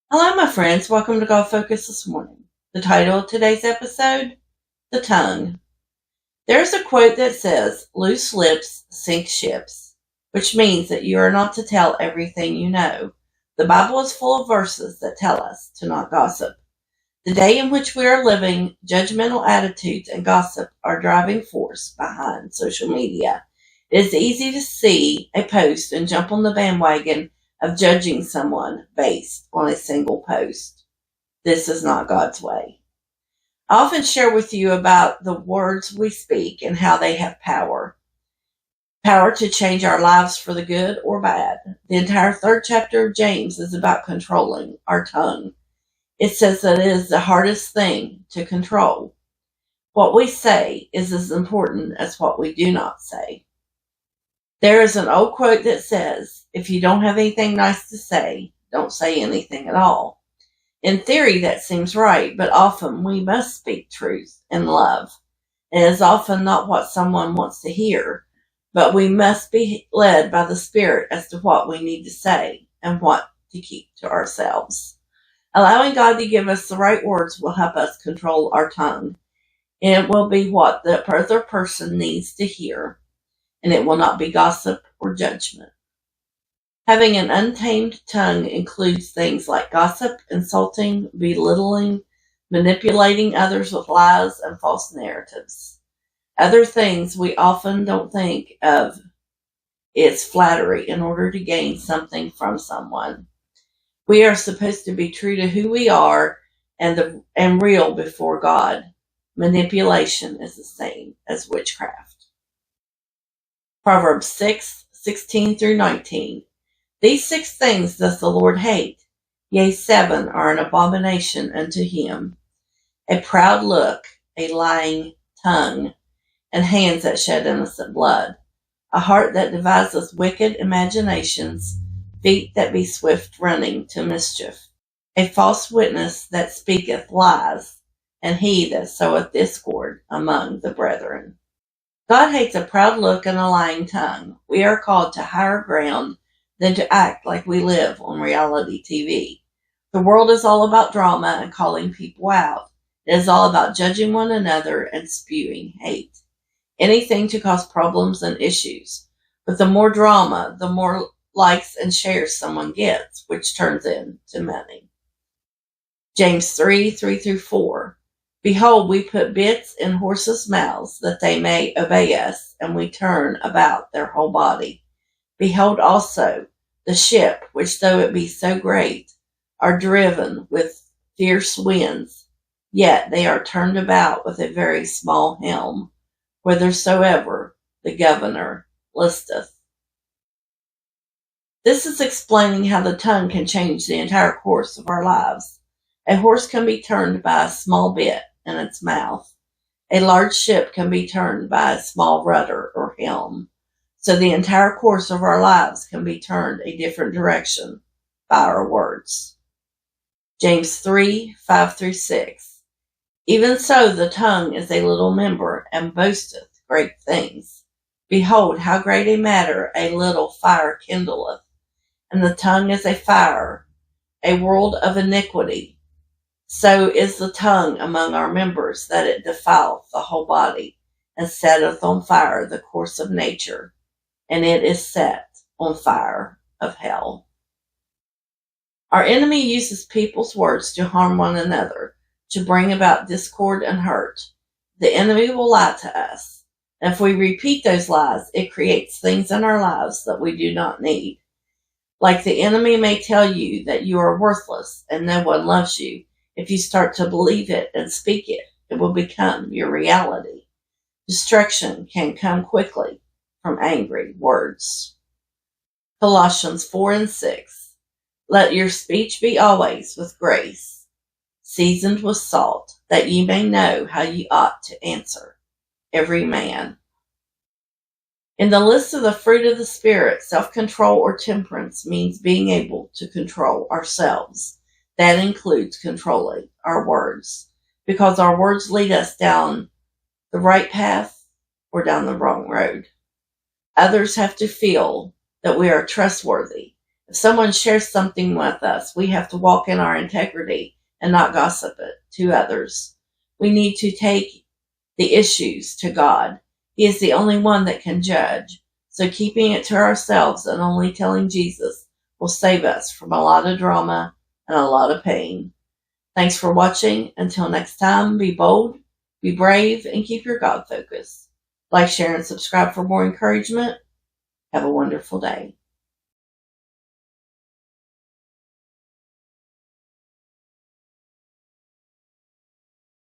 Hello, my friends. Welcome to God Focus this morning. The title of today's episode, The Tongue. There's a quote that says, "Loose lips sink ships," which means that you are not to tell everything you know. The Bible is full of verses that tell us to not gossip. The day in which we are living, judgmental attitudes and gossip are driving force behind social media. It is easy to see a post and jump on the bandwagon of judging someone based on a single post. This is not God's way. I often share with you about the words we speak and how they have power. Power to change our lives for the good or bad. The entire third chapter of James is about controlling our tongue. It says that it is the hardest thing to control. What we say is as important as what we do not say. There is an old quote that says, "If you don't have anything nice to say, don't say anything at all." In theory, that seems right, but often we must speak truth in love. It is often not what someone wants to hear, but we must be led by the Spirit as to what we need to say and what to keep to ourselves. Allowing God to give us the right words will help us control our tongue. It will be what the other person needs to hear, and it will not be gossip or judgment. Having an untamed tongue includes things like gossip, insulting, belittling, manipulating others with lies and false narratives. Other things we often don't think of is flattery in order to gain something from someone. We are supposed to be true to who we are and real before God. Manipulation is the same as witchcraft. Proverbs 6:16 through 19. These 6 things doth the Lord hate, yea, 7 are an abomination unto him: a proud look, a lying tongue, and hands that shed innocent blood, a heart that deviseth wicked imaginations, feet that be swift running to mischief, a false witness that speaketh lies, and he that soweth discord among the brethren. God hates a proud look and a lying tongue. We are called to higher ground than to act like we live on reality TV. The world is all about drama and calling people out. It is all about judging one another and spewing hate. Anything to cause problems and issues. But the more drama, the more likes and shares someone gets, which turns into money. James 3:3 through 4. Behold, we put bits in horses' mouths, that they may obey us, and we turn about their whole body. Behold also the ship, which though it be so great, are driven with fierce winds, yet they are turned about with a very small helm, whithersoever the governor listeth. This is explaining how the tongue can change the entire course of our lives. A horse can be turned by a small bit in its mouth. A large ship can be turned by a small rudder or helm. So the entire course of our lives can be turned a different direction by our words. James 3:5 through 6. Even so the tongue is a little member, and boasteth great things. Behold, how great a matter a little fire kindleth. And the tongue is a fire, a world of iniquity. So is the tongue among our members, that it defileth the whole body, and setteth on fire the course of nature, and it is set on fire of hell. Our enemy uses people's words to harm one another, to bring about discord and hurt. The enemy will lie to us, and if we repeat those lies, it creates things in our lives that we do not need. Like the enemy may tell you that you are worthless and no one loves you. If you start to believe it and speak it, it will become your reality. Destruction can come quickly from angry words. Colossians 4:6. Let your speech be always with grace, seasoned with salt, that ye may know how ye ought to answer every man. In the list of the fruit of the Spirit, self-control or temperance means being able to control ourselves. That includes controlling our words, because our words lead us down the right path or down the wrong road. Others have to feel that we are trustworthy If someone shares something with us, we have to walk in our integrity and not gossip it to others. We need to take the issues to God. He is the only one that can judge. So keeping it to ourselves and only telling Jesus will save us from a lot of drama and a lot of pain. Thanks for watching. Until next time, be bold, be brave, and keep your God focus. Like, share, and subscribe for more encouragement. Have a wonderful day.